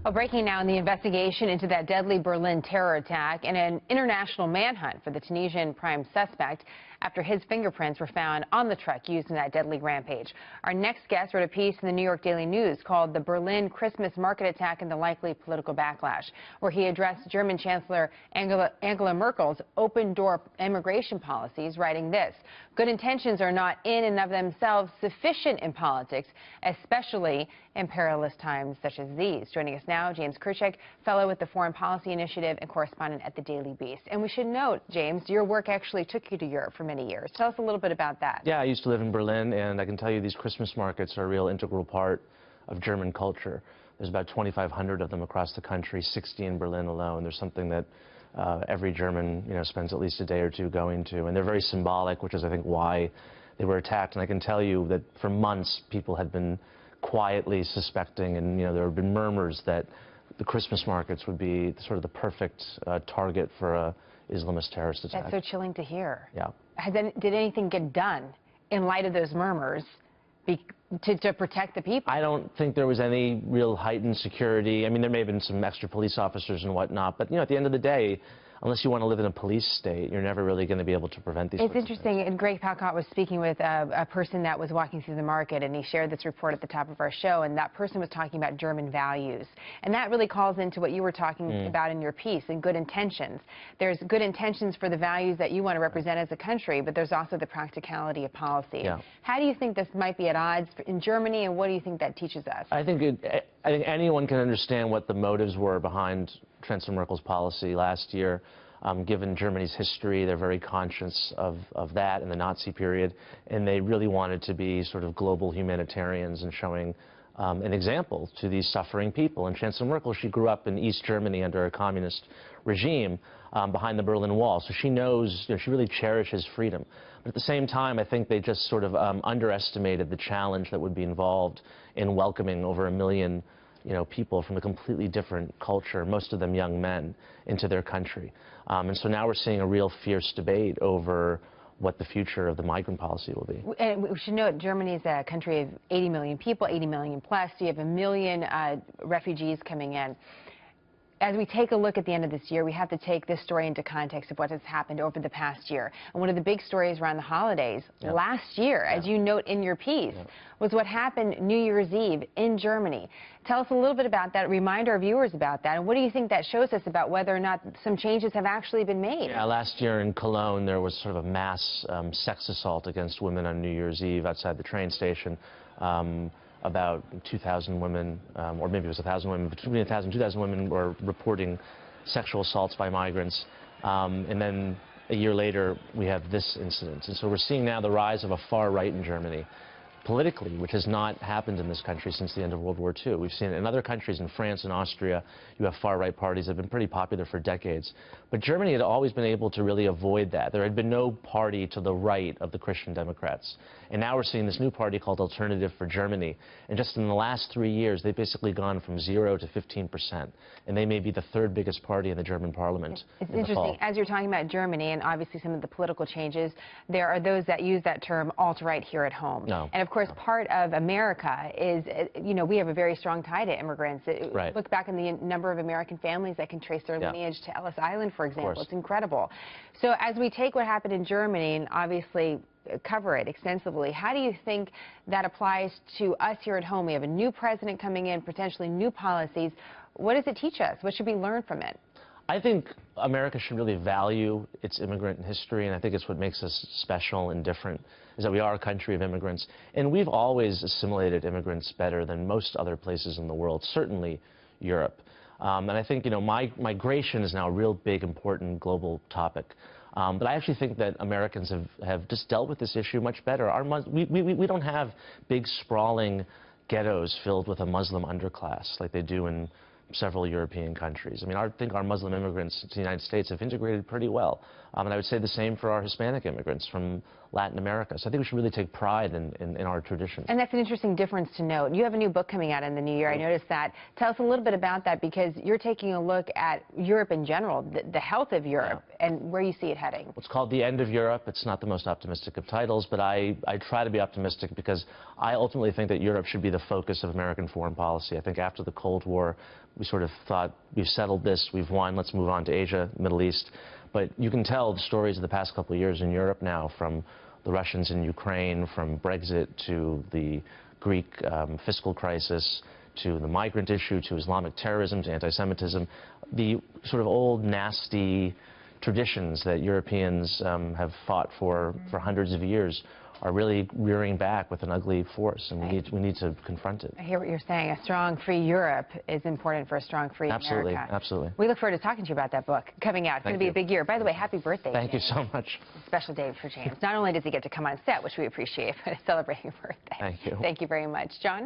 Well, breaking now in the investigation into that deadly Berlin terror attack and an international manhunt for the Tunisian prime suspect after his fingerprints were found on the truck used in that deadly rampage. Our next guest wrote a piece in the New York Daily News called "The Berlin Christmas Market Attack and the Likely Political Backlash," where he addressed German Chancellor Angela Merkel's open-door immigration policies, writing this: "Good intentions are not in and of themselves sufficient in politics, especially in perilous times such as these." Joining us now, James Kirchick, fellow with the Foreign Policy Initiative and correspondent at the Daily Beast. And we should note, James, your work actually took you to Europe for many years. Tell us a little bit about that. Yeah, I used to live in Berlin, and I can tell you these Christmas markets are a real integral part of German culture. There's about 2,500 of them across the country, 60 in Berlin alone. There's something that every German, spends at least a day or two going to, and they're very symbolic, which is, I think, why they were attacked. And I can tell you that for months, people had been quietly suspecting, and there have been murmurs that the Christmas markets would be sort of the perfect target for a Islamist terrorist attack. That's so chilling to hear. Yeah. Did anything get done in light of those murmurs to protect the people? I don't think there was any real heightened security. I mean, there may have been some extra police officers and whatnot, but at the end of the day, unless you want to live in a police state, you're never really going to be able to prevent these. It's interesting, and Greg Palcott was speaking with a person that was walking through the market, and he shared this report at the top of our show, and that person was talking about German values. And that really calls into what you were talking about in your piece, and good intentions. There's good intentions for the values that you want to represent as a country, but there's also the practicality of policy. Yeah. How do you think this might be at odds in Germany, and what do you think that teaches us? I think anyone can understand what the motives were behind Chancellor Merkel's policy last year. Given Germany's history, they're very conscious of that in the Nazi period, and they really wanted to be sort of global humanitarians and showing an example to these suffering people. And Chancellor Merkel, she grew up in East Germany under a communist regime behind the Berlin Wall, so she knows, she really cherishes freedom. But at the same time, I think they just sort of underestimated the challenge that would be involved in welcoming over 1 million people from a completely different culture, most of them young men, into their country. And so now we're seeing a real fierce debate over what the future of the migrant policy will be. And we should note, Germany is a country of 80 million people, 80 million plus. You have 1 million refugees coming in. As we take a look at the end of this year, we have to take this story into context of what has happened over the past year. And one of the big stories around the holidays last year, as you note in your piece, was what happened New Year's Eve in Germany. Tell us a little bit about that, remind our viewers about that, and what do you think that shows us about whether or not some changes have actually been made? Yeah, last year in Cologne, there was sort of a mass sex assault against women on New Year's Eve outside the train station. About 2,000 women, or maybe it was 1,000 women, between 1,000 and 2,000 women were reporting sexual assaults by migrants. And then a year later, we have this incident. And so we're seeing now the rise of a far right in Germany, politically, which has not happened in this country since the end of World War II. We've seen it in other countries, in France and Austria, you have far-right parties that have been pretty popular for decades. But Germany had always been able to really avoid that. There had been no party to the right of the Christian Democrats. And now we're seeing this new party called Alternative for Germany. And just in the last 3 years, they've basically gone from 0 to 15%. And they may be the third biggest party in the German parliament. It's interesting, as you're talking about Germany and obviously some of the political changes, there are those that use that term alt-right here at home. No. And of course, part of America is, we have a very strong tie to immigrants. Right. Look back in the number of American families that can trace their lineage to Ellis Island, for example. It's incredible. So as we take what happened in Germany and obviously cover it extensively, how do you think that applies to us here at home? We have a new president coming in, potentially new policies. What does it teach us? What should we learn from it? I think America should really value its immigrant history, and I think it's what makes us special and different, is that we are a country of immigrants. And we've always assimilated immigrants better than most other places in the world, certainly Europe. And I think, migration is now a real big, important global topic. But I actually think that Americans have just dealt with this issue much better. We don't have big, sprawling ghettos filled with a Muslim underclass like they do in several European countries. I mean, I think our Muslim immigrants to the United States have integrated pretty well. And I would say the same for our Hispanic immigrants from Latin America. So I think we should really take pride in our tradition. And that's an interesting difference to note. You have a new book coming out in the new year. I noticed that. Tell us a little bit about that, because you're taking a look at Europe in general, the health of Europe, and where you see it heading. It's called The End of Europe. It's not the most optimistic of titles, but I try to be optimistic because I ultimately think that Europe should be the focus of American foreign policy. I think after the Cold War, we sort of thought, we've settled this, we've won, let's move on to Asia, Middle East. But you can tell the stories of the past couple of years in Europe now, from the Russians in Ukraine, from Brexit to the Greek fiscal crisis, to the migrant issue, to Islamic terrorism, to anti-Semitism. The sort of old, nasty traditions that Europeans have fought for hundreds of years are really rearing back with an ugly force, and we need to confront it. I hear what you're saying. A strong, free Europe is important for a strong, free Absolutely, America. absolutely. We look forward to talking to you about that book coming out. It's going to be a big year. By the way, happy birthday. Thank you James. so much. Special day for James. Not only does he get to come on set, which we appreciate, but celebrating your birthday. Thank you. Thank you very much. John?